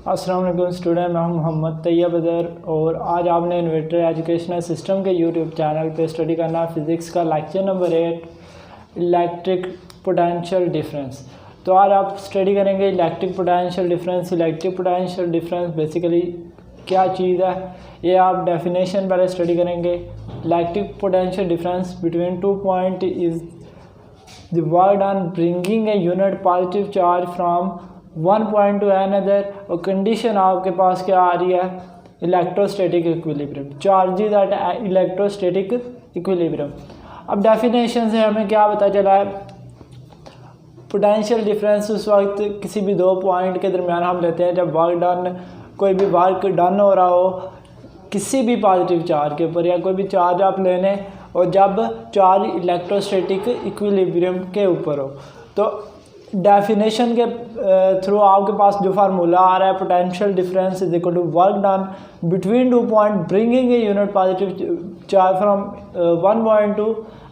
अस्सलाम वालेकुम स्टूडेंट, मैं हूं मोहम्मद तैयब अदर और आज आपने इन्वेटर एजुकेशनल सिस्टम के यूट्यूब चैनल पे स्टडी करना फिज़िक्स का lecture number 8 electric potential difference. तो आज आप स्टडी करेंगे electric potential difference. Electric potential difference basically क्या चीज़ है, ये आप डेफिनेशन पहले स्टडी करेंगे। Electric potential difference between 2 point is the work done bringing a unit positive charge from one point to another। और कंडीशन आपके पास क्या आ रही है, electrostatic equilibrium, charges at electrostatic equilibrium. अब डेफिनेशन से हमें क्या पता चला है, पोटेंशियल डिफरेंस उस वक्त किसी भी दो पॉइंट के दरमियान हम लेते हैं जब वर्क डन, कोई भी वर्क डन हो रहा हो किसी भी पॉजिटिव चार्ज के ऊपर, या कोई भी चार्ज आप ले लें और जब चार्ज इलेक्ट्रोस्टैटिक इक्विलिब्रियम के ऊपर हो। तो डेफिनेशन के थ्रू आपके पास जो फार्मूला आ रहा है, potential difference is equal to work done between 2 point bringing a unit positive charge from 1 point to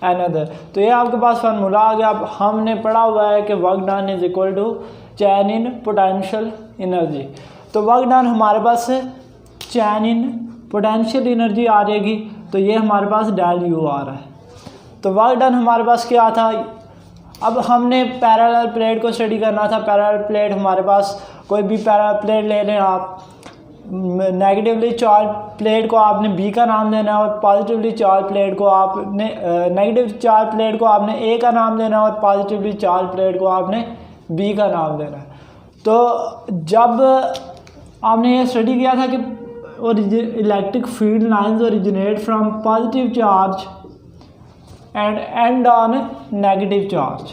another. तो ये आपके पास फार्मूला आ गया। अब हमने पढ़ा हुआ है कि work done is equal to change in potential energy. तो वर्क डन हमारे पास चेंज इन पोटेंशियल एनर्जी आ जाएगी, तो ये हमारे पास डेल यू आ रहा है। तो वर्क डन हमारे पास क्या था, अब हमने पैरेलल प्लेट को स्टडी करना था। पैरेलल प्लेट हमारे पास कोई भी पैरेलल प्लेट ले लें आप, नेगेटिवली चार्ज प्लेट को आपने बी का नाम देना है और पॉजिटिवली चार्ज प्लेट को आपने नेगेटिव चार्ज प्लेट को आपने ए का नाम देना है और पॉजिटिवली चार्ज प्लेट को आपने बी का नाम देना है। तो जब आपने ये स्टडी किया था कि electric field lines originate from positive charge and and on negative charge,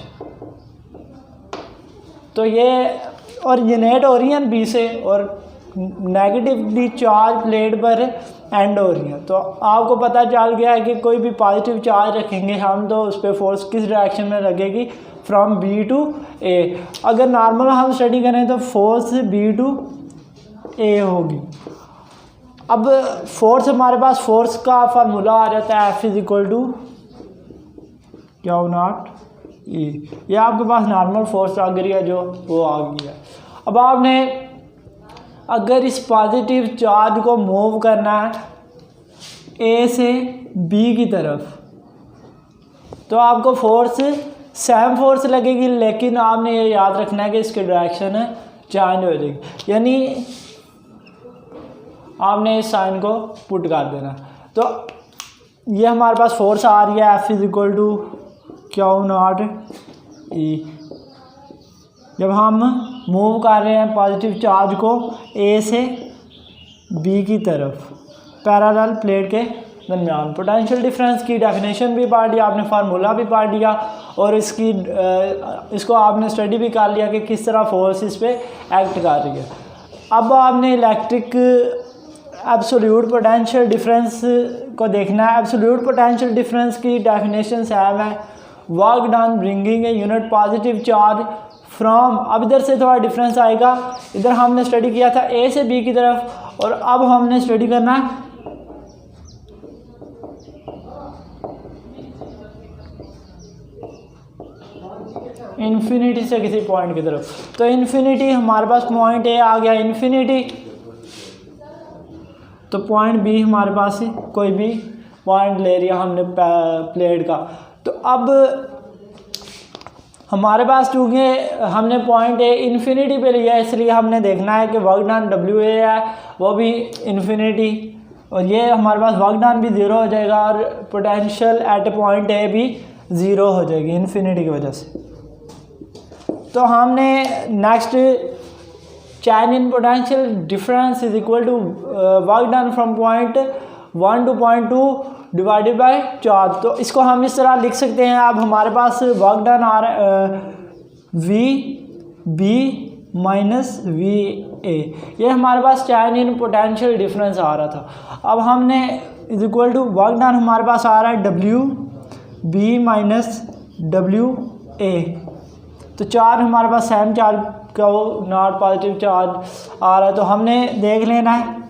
तो ये ओरिजिनेट हो रही हैं बी से और नेगेटिवली चार्ज प्लेट पर एंड हो रही हैं। तो आपको पता चल गया है कि कोई भी पॉजिटिव चार्ज रखेंगे हम तो उस पर फोर्स किस डायरेक्शन में लगेगी, फ्रॉम बी टू ए। अगर नॉर्मल हम स्टडी करें तो फोर्स बी टू ए होगी। अब फोर्स हमारे पास, फोर्स का फार्मूला आ जाता है F is equal to q naught E. ये आपके पास नॉर्मल फोर्स आ गई है जो वो आ गई है। अब आपने अगर इस पॉजिटिव चार्ज को मूव करना है ए से बी की तरफ, तो आपको फोर्स सेम फोर्स लगेगी, लेकिन आपने ये याद रखना है कि इसकी डायरेक्शन चेंज हो जाएगी, यानी आपने इस साइन को पुट कर देना। तो ये हमारे पास फोर्स आ रही है F is equal to q naught E. जब हम मूव कर रहे हैं पॉजिटिव चार्ज को ए से बी की तरफ पैरेलल प्लेट के दरमियान। पोटेंशियल डिफरेंस की डेफिनेशन भी पढ़ लिया आपने, फार्मूला भी पढ़ लिया और इसको आपने स्टडी भी कर लिया कि किस तरह फोर्स इस पर एक्ट कर रही है। अब आपने इलेक्ट्रिक एब्सोल्यूट पोटेंशियल डिफरेंस को देखना है। एब्सोल्यूट पोटेंशियल डिफरेंस की डेफिनेशन सेम है, work done bringing a unit positive charge from, अब इधर से थोड़ा डिफरेंस आएगा, इधर हमने स्टडी किया था ए से बी की तरफ और अब हमने स्टडी करना है इन्फिनिटी से किसी पॉइंट की तरफ। तो इन्फिनिटी हमारे पास पॉइंट ए आ गया इन्फिनिटी, तो पॉइंट बी हमारे पास कोई भी पॉइंट ले लिया हमने प्लेट का। तो अब हमारे पास चूँकि हमने पॉइंट ए इन्फिनिटी पे लिया, इसलिए हमने देखना है कि वर्क डन डब्ल्यू ए है वो भी इन्फिनिटी, और ये हमारे पास वर्क डन भी ज़ीरो हो जाएगा और पोटेंशियल एट पॉइंट ए भी ज़ीरो हो जाएगी इन्फिनिटी की वजह से। तो हमने next change in potential difference is equal to work done from point 1 to point 2 divided by charge. तो इसको हम इस तरह लिख सकते हैं। अब हमारे पास वर्क डन आ रहा है V B minus V A, ये हमारे पास चेंज इन पोटेंशियल डिफरेंस आ रहा था। अब हमने is equal to work done हमारे पास आ रहा है W B minus W A. तो चार्ज हमारे पास सेम चार्ज का नॉट पॉजिटिव चार्ज आ रहा है, तो हमने देख लेना है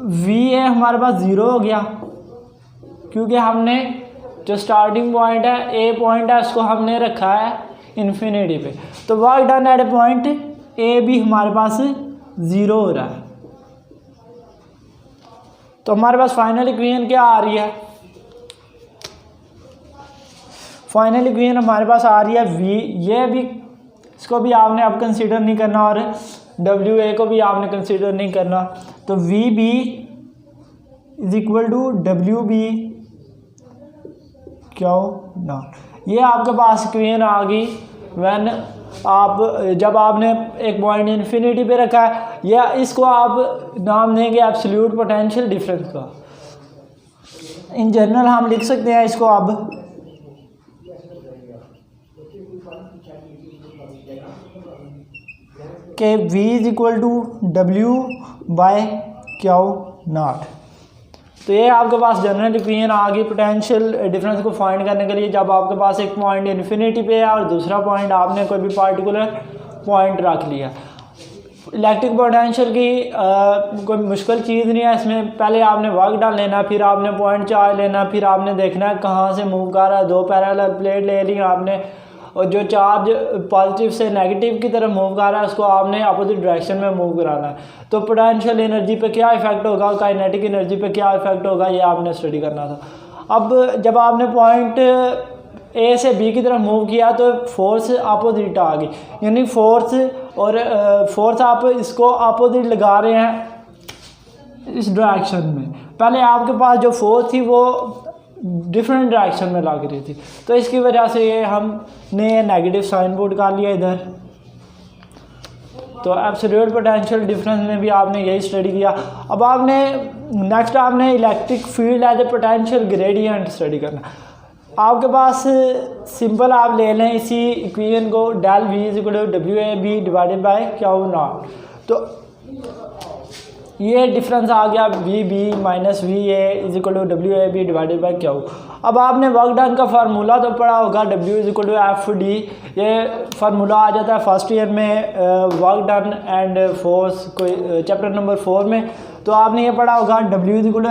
वी ए हमारे पास ज़ीरो हो गया क्योंकि हमने जो स्टार्टिंग पॉइंट है ए पॉइंट है उसको हमने रखा है इन्फिनिटी पे। तो work done at A point A भी हमारे पास ज़ीरो हो रहा है। तो हमारे पास फाइनल इक्वेशन क्या आ रही है? फाइनल इक्वेशन हमारे पास आ रही है वी, ये भी इसको भी आपने अब कंसीडर नहीं करना और डब्ल्यू ए को भी आपने कंसीडर नहीं करना। तो V B is equal to W B Q naught, ये आपके पास इक्वेशन आ गई व्हेन आप जब आपने एक पॉइंट इन्फिनिटी पे रखा है, या इसको आप नाम देंगे एब्सोल्यूट पोटेंशियल डिफरेंस का। इन जनरल हम लिख सकते हैं इसको अब कि v is equal to W by Q naught. तो ये आपके पास जनरल इक्वेशन आ गई पोटेंशियल डिफरेंस को फाइंड करने के लिए, जब आपके पास एक पॉइंट इन्फिनिटी पे है और दूसरा पॉइंट आपने कोई भी पार्टिकुलर पॉइंट रख लिया। इलेक्ट्रिक पोटेंशियल की कोई मुश्किल चीज़ नहीं है इसमें। पहले आपने वर्क डाल लेना, फिर आपने पॉइंट चार्ज लेना, फिर आपने देखना है कहाँ से मूव कर रहा है। दो पैरेलल प्लेट ले ली आपने, और जो चार्ज पॉजिटिव से नेगेटिव की तरफ मूव कर रहा है उसको आपने अपोजिट डायरेक्शन में मूव कराना है। तो पोटेंशियल एनर्जी पे क्या इफेक्ट होगा, काइनेटिक एनर्जी पे क्या इफेक्ट होगा, ये आपने स्टडी करना था। अब जब आपने पॉइंट ए से बी की तरफ मूव किया तो फोर्स अपोजिट आ गई, यानी फोर्स और फोर्स आप इसको अपोजिट लगा रहे हैं इस डायरेक्शन में। पहले आपके पास जो फोर्स थी वो डिफरेंट डायरेक्शन में लग रही थी, तो इसकी वजह से ये हमने नेगेटिव साइन पुट कर लिया इधर। तो एब्सोल्यूट पोटेंशियल डिफरेंस में भी आपने यही स्टडी किया। अब आपने नेक्स्ट आपने electric field as a potential gradient study करना। आपके पास सिंपल आप ले लें इसी इक्वेशन को, del V is equal to W A B divided by Q naught. तो ये डिफरेंस आ गया V B minus V A is equal to W A B divided by Q. अब आपने वर्क डन का फार्मूला तो पढ़ा होगा, W is equal to F D. ये फार्मूला आ जाता है फर्स्ट ईयर में वर्क डन एंड फोर्स कोई चैप्टर नंबर 4 में। तो आपने ये पढ़ा होगा W is equal to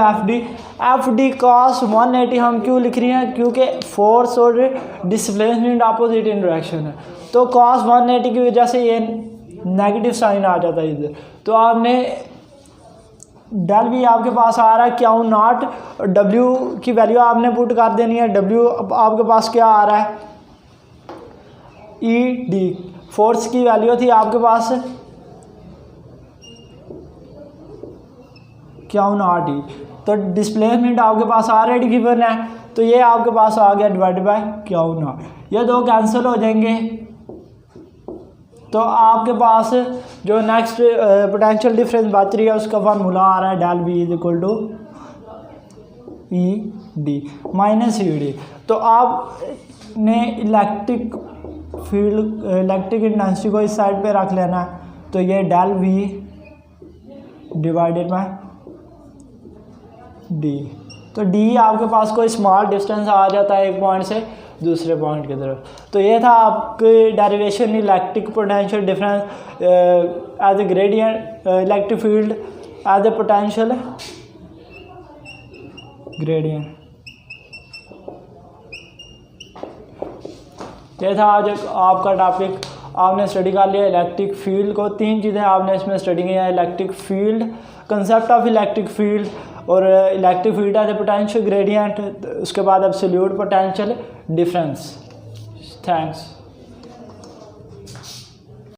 F D cos 180 हम क्यों लिख रहे हैं, क्योंकि फोर्स और डिस्प्लेसमेंट अपोजिट इन डायरेक्शन है। तो कॉस 180 की वजह से ये नेगेटिव साइन आ जाता है इधर। तो आपने डेल भी आपके पास आ रहा है क्यू नॉट, डब्ल्यू की वैल्यू आपने पुट कर देनी है। डब्ल्यू आपके पास क्या आ रहा है, ई डी, फोर्स की वैल्यू थी आपके पास क्यू नॉट ई, तो डिस्प्लेसमेंट आपके पास ऑलरेडी गिवन है, तो ये आपके पास आ गया डिवाइडेड बाय क्यू नॉट। ये दो कैंसिल हो जाएंगे, तो आपके पास जो नेक्स्ट पोटेंशियल डिफरेंस बच रही है उसका फार्मूला आ रहा है del V is equal to E D minus E D. तो आपने इलेक्ट्रिक फील्ड इलेक्ट्रिक इंटेंसिटी को इस साइड पे रख लेना है, तो ये del V divided by D. तो डी आपके पास कोई स्मॉल डिस्टेंस आ जाता है एक पॉइंट से दूसरे पॉइंट की तरफ। तो ये था आपकी derivation electric potential difference as a gradient, electric field as a potential gradient. ये था आज आपका टॉपिक, आपने स्टडी कर लिया इलेक्ट्रिक फील्ड को। 3 चीज़ें आपने इसमें स्टडी की हैं, electric field, concept of electric field, और electric field as a potential gradient, उसके बाद एब्सोल्यूट पोटेंशियल डिफरेंस। थैंक्स।